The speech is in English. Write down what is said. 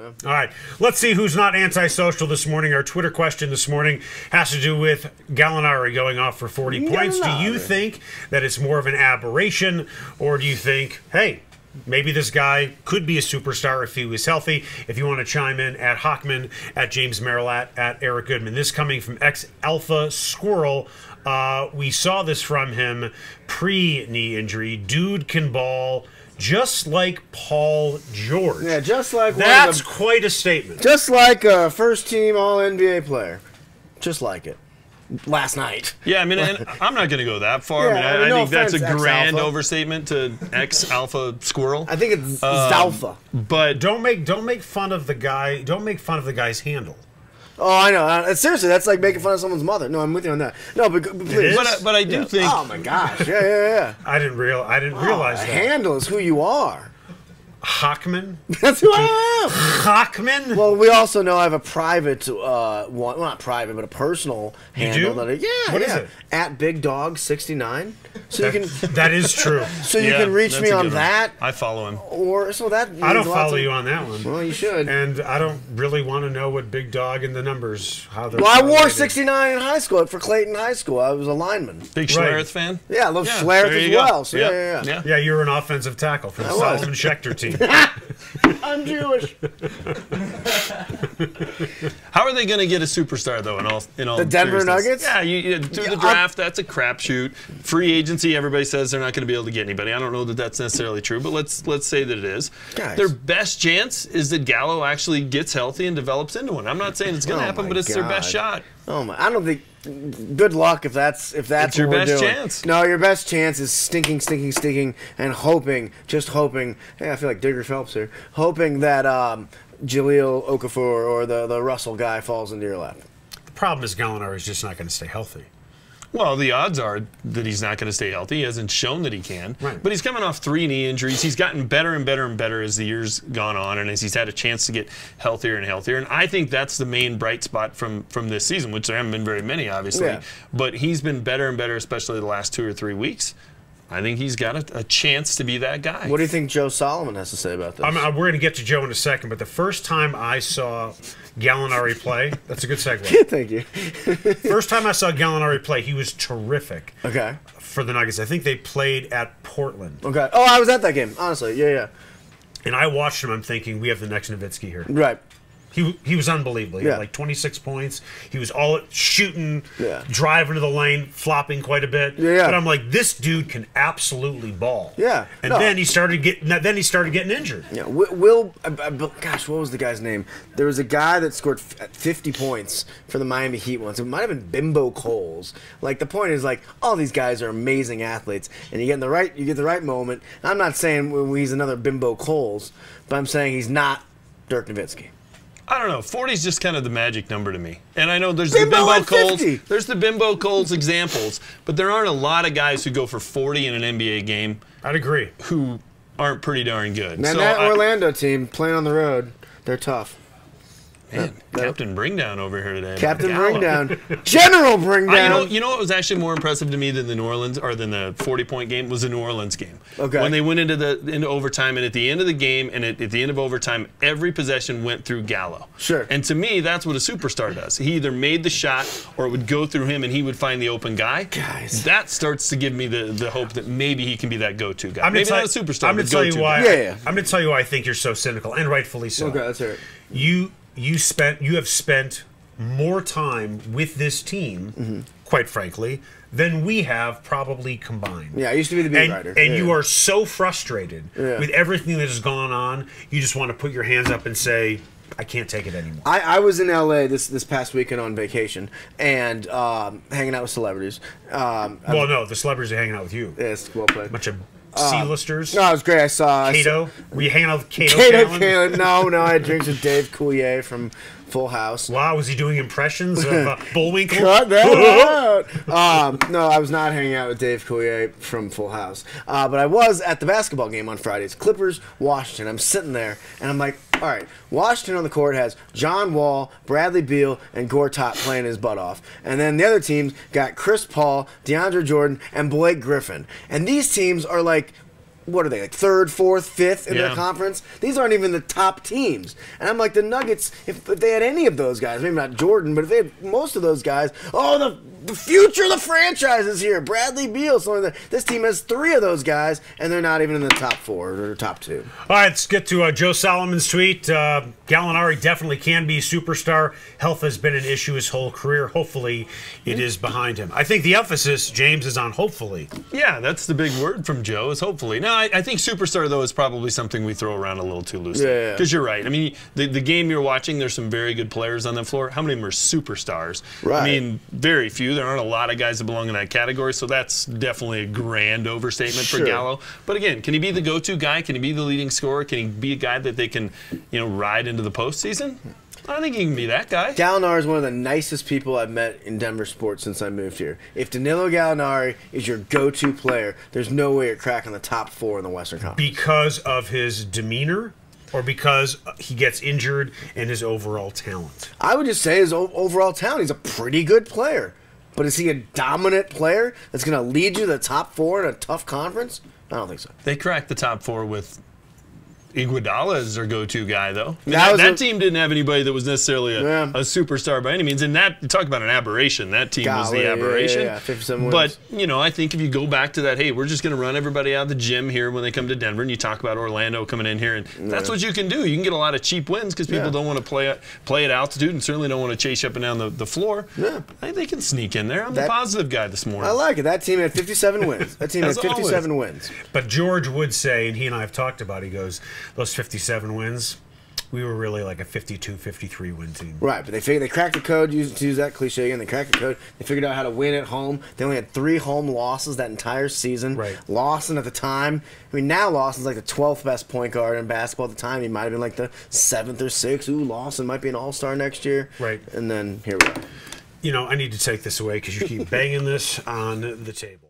All right, let's see who's not antisocial this morning. Our Twitter question this morning has to do with Gallinari going off for 40 points. Do you think that it's more of an aberration, or do you think, hey, maybe this guy could be a superstar if he was healthy? If you want to chime in, at Hochman, at James Merillat, at Eric Goodman. This coming from ex-Alpha Squirrel. We saw this from him pre-knee injury. Dude can ball just like Paul George. Yeah, just like that's quite a statement. Just like a first-team All-NBA player. Just like it. Last night. Yeah, I mean, and I'm not going to go that far. I think that's a grand overstatement to ex-Alpha Squirrel. I think it's Alpha. But don't make fun of the guy. Don't make fun of the guy's handle. Oh, I know. Seriously, that's like making fun of someone's mother. No, I'm with you on that. No, but please. But I do think. Oh my gosh! Yeah. I didn't realize that. Handle is who you are. Hochman? That's who I am. Hochman? Well, we also know I have a private one. Well, not private, but a personal handle. Do? What is it? At Big Dog 69. So you can. That is true. So you can reach me on that. I follow him. Or so that. I don't follow you on that one. Well, you should. And I don't really want to know what Big Dog and the numbers. How they're. Well, I wore 69 in high school for Clayton High School. I was a lineman. Big Schlereth fan. Yeah, I love Schlereth as well. So yeah, you were an offensive tackle for the Solomon Schechter team. I'm Jewish. How are they going to get a superstar though? In all the Denver Nuggets? Yeah, through the draft, that's a crapshoot. Free agency, everybody says they're not going to be able to get anybody. I don't know that that's necessarily true, but let's say that it is. Guys. Their best chance is that Gallo actually gets healthy and develops into one. I'm not saying it's going to happen, but it's their best shot. Oh my! I don't think. Good luck if that's it's what your we're best doing. chance. No, your best chance is stinking, and hoping, just hoping. Hey, I feel like Digger Phelps here. Hoping that Jaleel Okafor or the Russell guy falls into your lap. The problem is Gallinari is just not going to stay healthy. Well, the odds are that he's not going to stay healthy. He hasn't shown that he can. Right. But he's coming off 3 knee injuries. He's gotten better and better and better as the years gone on and as he's had a chance to get healthier and healthier. And I think that's the main bright spot from this season, which there haven't been very many, obviously. Yeah. But he's been better and better, especially the last 2 or 3 weeks. I think he's got a chance to be that guy. What do you think Joe Solomon has to say about this? We're going to get to Joe in a second, but the first time I saw Gallinari play, that's a good segue. Thank you. First time I saw Gallinari play, he was terrific. Okay. For the Nuggets. I think they played at Portland. Okay. Oh, I was at that game, honestly. Yeah. And I watched him, I'm thinking, we have the next Nowitzki here. Right. He was unbelievable. He had like 26 points. He was all shooting, driving to the lane, flopping quite a bit. Yeah. But I'm like, this dude can absolutely ball. Yeah. And then he started getting injured. Yeah. Gosh, what was the guy's name? There was a guy that scored 50 points for the Miami Heat once. It might have been Bimbo Coles. Like the point is, like all these guys are amazing athletes, and you get the right moment. I'm not saying he's another Bimbo Coles, but I'm saying he's not Dirk Nowitzki. I don't know. 40 is just kind of the magic number to me. And I know there's the Bimbo Coles. There's the Bimbo Coles examples, but there aren't a lot of guys who go for 40 in an NBA game. I'd agree. Who aren't pretty darn good. Man, that Orlando team playing on the road, they're tough. Man, Captain Bringdown over here today. Captain Bringdown. General Bringdown. You know what was actually more impressive to me than the 40-point game was the New Orleans game. Okay. When they went into overtime, and at the end of the game and at the end of overtime, every possession went through Gallo. Sure. And to me, that's what a superstar does. He either made the shot or it would go through him and he would find the open guy. Guys. That starts to give me the hope that maybe he can be that go-to guy. Maybe not a superstar, I'm going but to tell you why. I'm going to tell you why I think you're so cynical, and rightfully so. Okay, that's it. You have spent more time with this team, quite frankly, than we have probably combined. Yeah, I used to be the beat writer. And you are so frustrated with everything that has gone on, you just want to put your hands up and say, I can't take it anymore. I was in L.A. this past weekend on vacation and hanging out with celebrities. Well, no, the celebrities are hanging out with you. Yes, well played. Bunch of C-listers. No, it was great. I saw Cato. Were you hanging out with Cato? No, I had drinks with Dave Coulier from Full House. Wow, was he doing impressions of Bullwinkle? Cut that out. No, I was not hanging out with Dave Coulier from Full House. But I was at the basketball game on Fridays. Clippers, Washington. I'm sitting there, and I'm like, all right, Washington on the court has John Wall, Bradley Beal, and Gortat playing his butt off. And then the other teams got Chris Paul, DeAndre Jordan, and Blake Griffin. And these teams are like what are they, like third, fourth, fifth in their conference? These aren't even the top teams. And I'm like, the Nuggets, if they had any of those guys, maybe not Jordan, but if they had most of those guys, the future of the franchise is here. Bradley Beal. So this team has 3 of those guys, and they're not even in the top 4 or top 2. All right, let's get to Joe Solomon's tweet. Gallinari definitely can be a superstar. Health has been an issue his whole career. Hopefully, it is behind him. I think the emphasis, James, is on hopefully. Yeah, that's the big word from Joe, is hopefully. No, I think superstar, though, is probably something we throw around a little too loosely. Yeah. Because you're right. I mean, the game you're watching, there's some very good players on the floor. How many of them are superstars? Right. I mean, very few. There aren't a lot of guys that belong in that category, so that's definitely a grand overstatement for Gallo. But again, can he be the go-to guy? Can he be the leading scorer? Can he be a guy that they can, ride into the postseason? I think he can be that guy. Gallinari is one of the nicest people I've met in Denver sports since I moved here. If Danilo Gallinari is your go-to player, there's no way you're cracking the top 4 in the Western Conference. Because of his demeanor? Or because he gets injured and his overall talent? I would just say his overall talent. He's a pretty good player. But is he a dominant player that's going to lead you to the top 4 in a tough conference? I don't think so. They cracked the top 4 with Iguodala as their go-to guy, though. I mean, that team didn't have anybody that was necessarily a superstar by any means. And that, talk about an aberration. That team was the aberration. Yeah, 57 wins. But, I think if you go back to that, hey, we're just going to run everybody out of the gym here when they come to Denver, and you talk about Orlando coming in here, and that's what you can do. You can get a lot of cheap wins because people don't want to play at altitude and certainly don't want to chase you up and down the floor. Yeah. I think they can sneak in there. I'm the positive guy this morning. I like it. That team had 57 wins. That team had 57 wins. But George would say, and he and I have talked about, he goes, those 57 wins, we were really like a 52, 53 win team. Right, but they cracked the code, to use that cliche again, they cracked the code. They figured out how to win at home. They only had 3 home losses that entire season. Right. Lawson at the time, I mean, now Lawson's like the 12th best point guard in basketball at the time. He might have been like the 7th or 6th. Ooh, Lawson might be an all-star next year. Right. And then here we are. I need to take this away because you keep banging this on the table.